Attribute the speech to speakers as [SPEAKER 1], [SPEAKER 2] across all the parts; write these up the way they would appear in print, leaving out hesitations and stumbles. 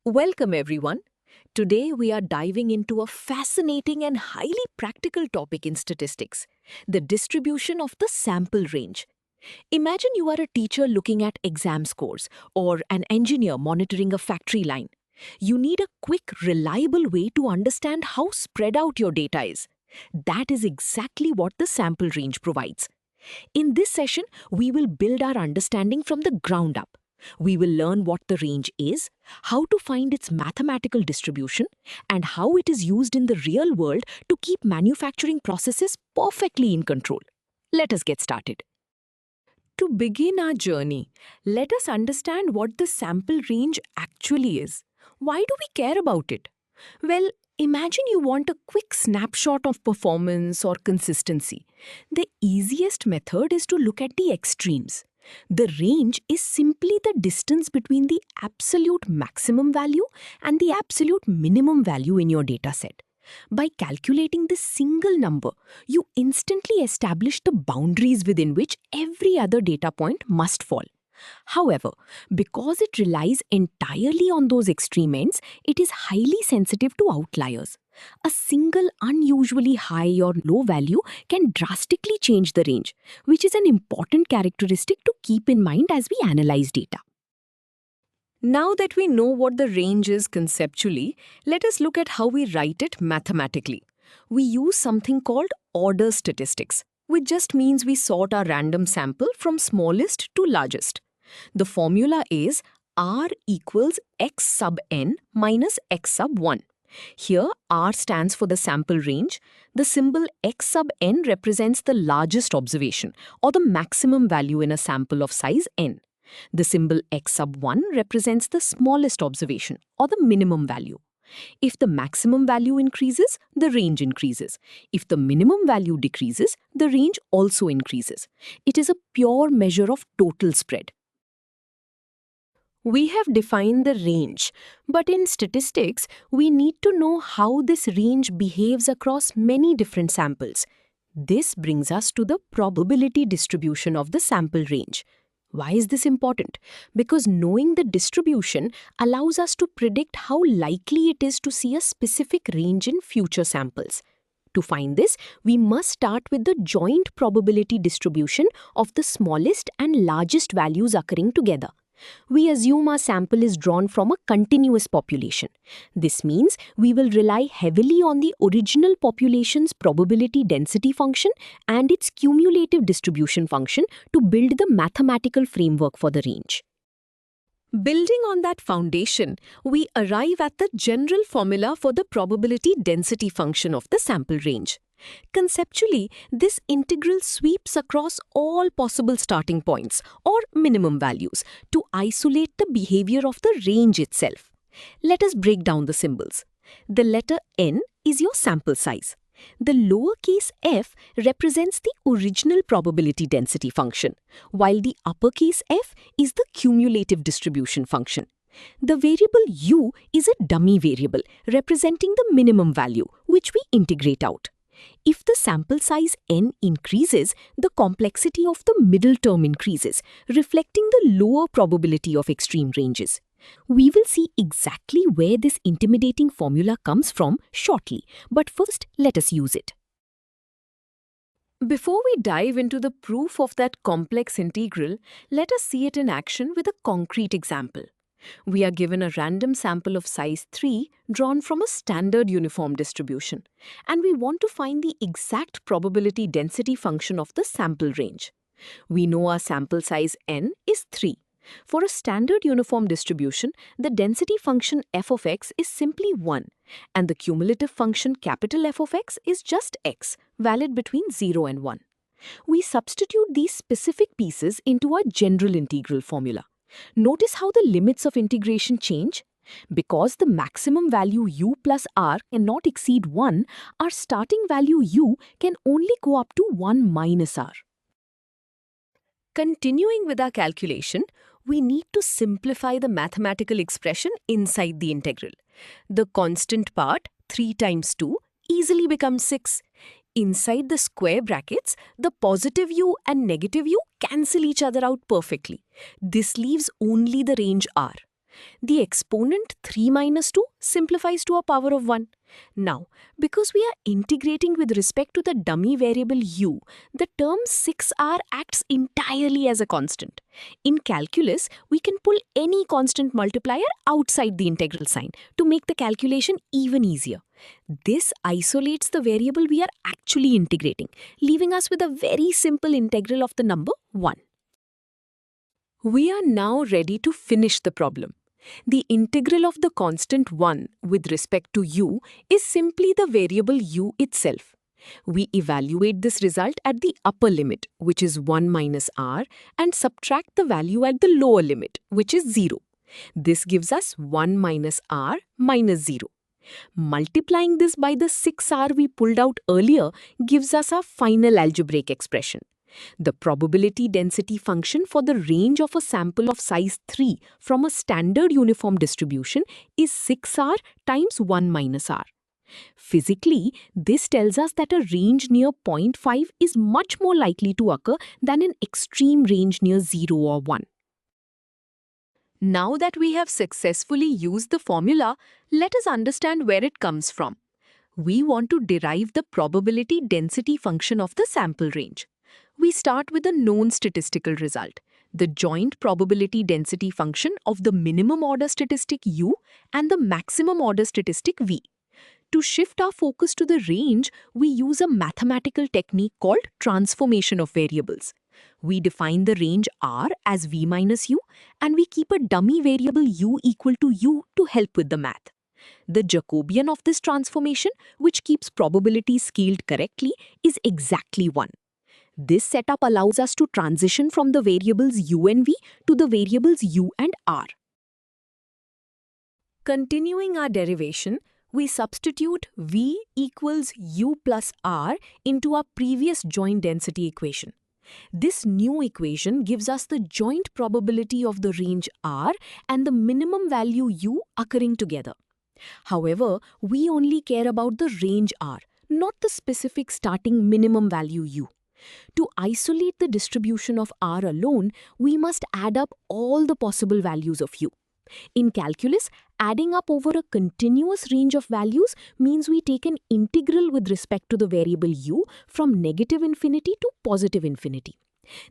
[SPEAKER 1] Welcome, everyone. Today, we are diving into a fascinating and highly practical topic in statistics: the distribution of the sample range. Imagine you are a teacher looking at exam scores or an engineer monitoring a factory line. You need a quick, reliable way to understand how spread out your data is. That is exactly what the sample range provides. In this session, we will build our understanding from the ground up. We will learn what the range is, how to find its mathematical distribution, and how it is used in the real world to keep manufacturing processes perfectly in control. Let us get started. To begin our journey, let us understand what the sample range actually is. Why do we care about it? Well, imagine you want a quick snapshot of performance or consistency. The easiest method is to look at the extremes. The range is simply the distance between the absolute maximum value and the absolute minimum value in your dataset. By calculating this single number, you instantly establish the boundaries within which every other data point must fall. However, because it relies entirely on those extreme ends, it is highly sensitive to outliers. A single unusually high or low value can drastically change the range, which is an important characteristic to keep in mind as we analyze data. Now that we know what the range is conceptually, let us look at how we write it mathematically. We use something called order statistics, which just means we sort our random sample from smallest to largest. The formula is R equals x sub n minus x sub 1. Here, R stands for the sample range. The symbol x sub n represents the largest observation, or the maximum value in a sample of size n. The symbol x sub 1 represents the smallest observation, or the minimum value. If the maximum value increases, the range increases. If the minimum value decreases, the range also increases. It is a pure measure of total spread. We have defined the range, but in statistics, we need to know how this range behaves across many different samples. This brings us to the probability distribution of the sample range. Why is this important? Because knowing the distribution allows us to predict how likely it is to see a specific range in future samples. To find this, we must start with the joint probability distribution of the smallest and largest values occurring together. We assume our sample is drawn from a continuous population. This means we will rely heavily on the original population's probability density function and its cumulative distribution function to build the mathematical framework for the range. Building on that foundation, we arrive at the general formula for the probability density function of the sample range. Conceptually, this integral sweeps across all possible starting points or minimum values to isolate the behavior of the range itself. Let us break down the symbols. The letter n is your sample size. The lowercase f represents the original probability density function, while the uppercase f is the cumulative distribution function. The variable u is a dummy variable representing the minimum value, which we integrate out. If the sample size n increases, the complexity of the middle term increases, reflecting the lower probability of extreme ranges. We will see exactly where this intimidating formula comes from shortly, but first let us use it. Before we dive into the proof of that complex integral, let us see it in action with a concrete example. We are given a random sample of size 3 drawn from a standard uniform distribution, and we want to find the exact probability density function of the sample range. We know our sample size n is 3. For a standard uniform distribution, the density function f of x is simply 1, and the cumulative function capital F of x is just x, valid between 0 and 1. We substitute these specific pieces into our general integral formula. Notice how the limits of integration change? Because the maximum value u plus r cannot exceed 1, our starting value u can only go up to 1 minus r. Continuing with our calculation, we need to simplify the mathematical expression inside the integral. The constant part, 3 times 2, easily becomes 6. Inside the square brackets, the positive u and negative u cancel each other out perfectly. This leaves only the range r. The exponent 3 minus 2 simplifies to a power of 1. Now, because we are integrating with respect to the dummy variable u, the term 6r acts entirely as a constant. In calculus, we can pull any constant multiplier outside the integral sign to make the calculation even easier. This isolates the variable we are actually integrating, leaving us with a very simple integral of the number 1. We are now ready to finish the problem. The integral of the constant 1 with respect to u is simply the variable u itself. We evaluate this result at the upper limit, which is 1 minus r, and subtract the value at the lower limit, which is 0. This gives us 1 minus r minus 0. Multiplying this by the 6r we pulled out earlier gives us our final algebraic expression. The probability density function for the range of a sample of size 3 from a standard uniform distribution is 6r times 1 minus r. Physically, this tells us that a range near 0.5 is much more likely to occur than an extreme range near 0 or 1. Now that we have successfully used the formula, let us understand where it comes from. We want to derive the probability density function of the sample range. We start with a known statistical result, the joint probability density function of the minimum order statistic u and the maximum order statistic v. To shift our focus to the range, we use a mathematical technique called transformation of variables. We define the range R as v minus u, and we keep a dummy variable u equal to u to help with the math. The Jacobian of this transformation, which keeps probability scaled correctly, is exactly 1. This setup allows us to transition from the variables u and v to the variables u and r. Continuing our derivation, we substitute v equals u plus r into our previous joint density equation. This new equation gives us the joint probability of the range r and the minimum value u occurring together. However, we only care about the range r, not the specific starting minimum value u. To isolate the distribution of r alone, we must add up all the possible values of u. In calculus, adding up over a continuous range of values means we take an integral with respect to the variable u from negative infinity to positive infinity.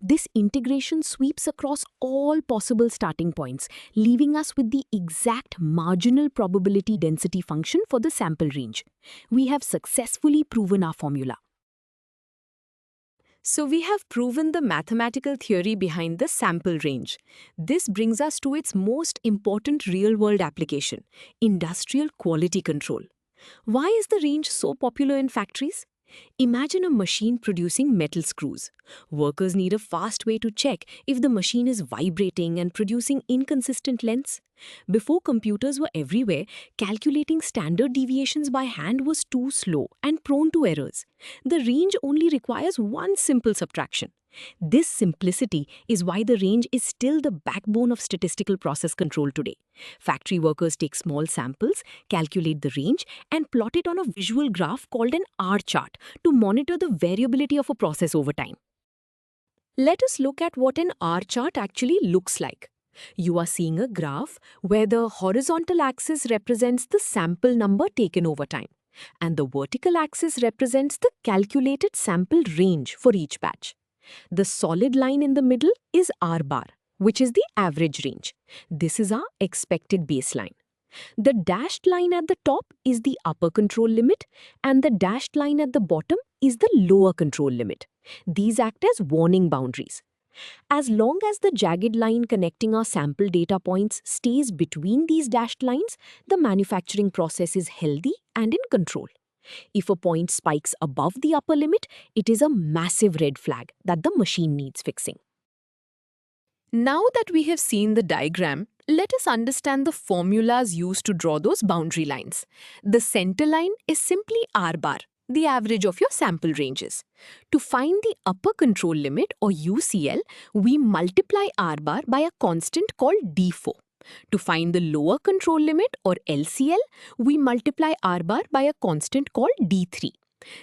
[SPEAKER 1] This integration sweeps across all possible starting points, leaving us with the exact marginal probability density function for the sample range. We have successfully proven our formula. So we have proven the mathematical theory behind the sample range. This brings us to its most important real-world application, industrial quality control. Why is the range so popular in factories? Imagine a machine producing metal screws. Workers need a fast way to check if the machine is vibrating and producing inconsistent lengths. Before computers were everywhere, calculating standard deviations by hand was too slow and prone to errors. The range only requires one simple subtraction. This simplicity is why the range is still the backbone of statistical process control today. Factory workers take small samples, calculate the range, and plot it on a visual graph called an R chart to monitor the variability of a process over time. Let us look at what an R chart actually looks like. You are seeing a graph where the horizontal axis represents the sample number taken over time, and the vertical axis represents the calculated sample range for each batch. The solid line in the middle is R bar, which is the average range. This is our expected baseline. The dashed line at the top is the upper control limit, and the dashed line at the bottom is the lower control limit. These act as warning boundaries. As long as the jagged line connecting our sample data points stays between these dashed lines, the manufacturing process is healthy and in control. If a point spikes above the upper limit, it is a massive red flag that the machine needs fixing. Now that we have seen the diagram, let us understand the formulas used to draw those boundary lines. The center line is simply R bar, the average of your sample ranges. To find the upper control limit or UCL, we multiply R bar by a constant called D4. To find the lower control limit or LCL, we multiply R bar by a constant called D3.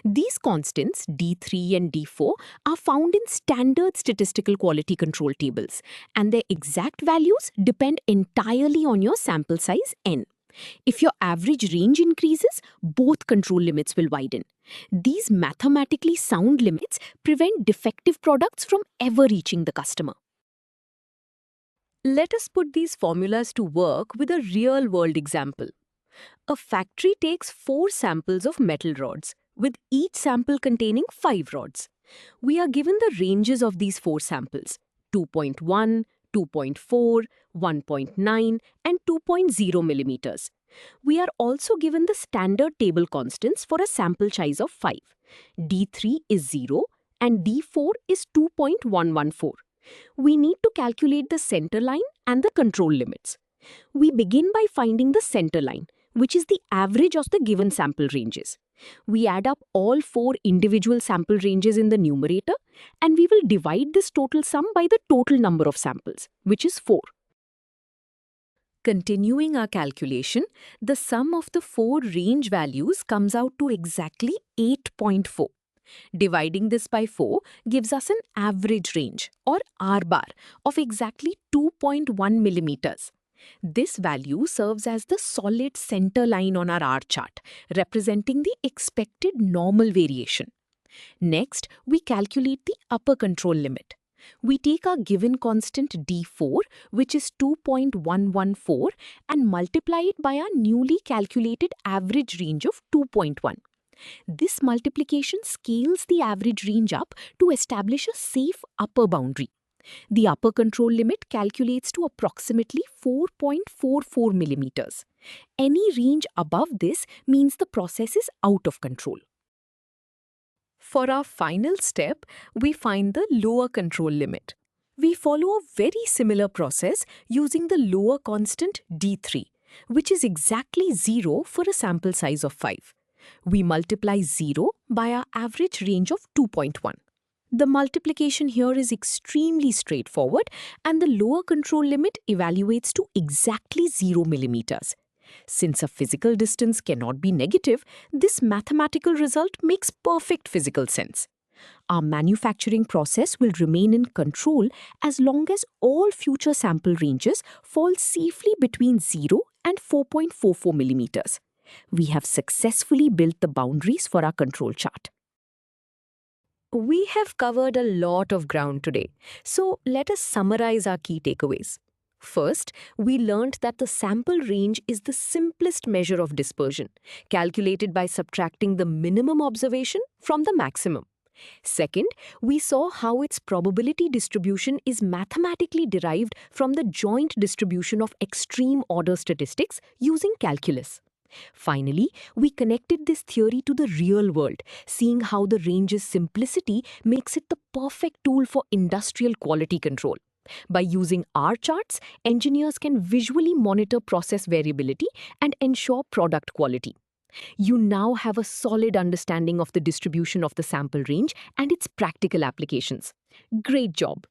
[SPEAKER 1] These constants, D3 and D4, are found in standard statistical quality control tables, and their exact values depend entirely on your sample size n. If your average range increases, both control limits will widen. These mathematically sound limits prevent defective products from ever reaching the customer. Let us put these formulas to work with a real-world example. A factory takes 4 samples of metal rods, with each sample containing 5 rods. We are given the ranges of these 4 samples: 2.1, 2.4, 1.9, and 2.0 millimeters. We are also given the standard table constants for a sample size of 5. D3 is 0 and D4 is 2.114. We need to calculate the center line and the control limits. We begin by finding the center line, which is the average of the given sample ranges. We add up all 4 individual sample ranges in the numerator, and we will divide this total sum by the total number of samples, which is 4. Continuing our calculation, the sum of the 4 range values comes out to exactly 8.4. Dividing this by 4 gives us an average range, or R bar, of exactly 2.1 millimeters. This value serves as the solid center line on our R chart, representing the expected normal variation. Next, we calculate the upper control limit. We take our given constant D4, which is 2.114, and multiply it by our newly calculated average range of 2.1. This multiplication scales the average range up to establish a safe upper boundary. The upper control limit calculates to approximately 4.44 millimeters. Any range above this means the process is out of control. For our final step, we find the lower control limit. We follow a very similar process using the lower constant D3, which is exactly 0 for a sample size of 5. We multiply 0 by our average range of 2.1. The multiplication here is extremely straightforward, and the lower control limit evaluates to exactly 0 millimeters. Since a physical distance cannot be negative, this mathematical result makes perfect physical sense. Our manufacturing process will remain in control as long as all future sample ranges fall safely between 0 and 4.44 millimeters. We have successfully built the boundaries for our control chart. We have covered a lot of ground today, so let us summarize our key takeaways. First, we learned that the sample range is the simplest measure of dispersion, calculated by subtracting the minimum observation from the maximum. Second, we saw how its probability distribution is mathematically derived from the joint distribution of extreme order statistics using calculus. Finally, we connected this theory to the real world, seeing how the range's simplicity makes it the perfect tool for industrial quality control. By using R charts, engineers can visually monitor process variability and ensure product quality. You now have a solid understanding of the distribution of the sample range and its practical applications. Great job!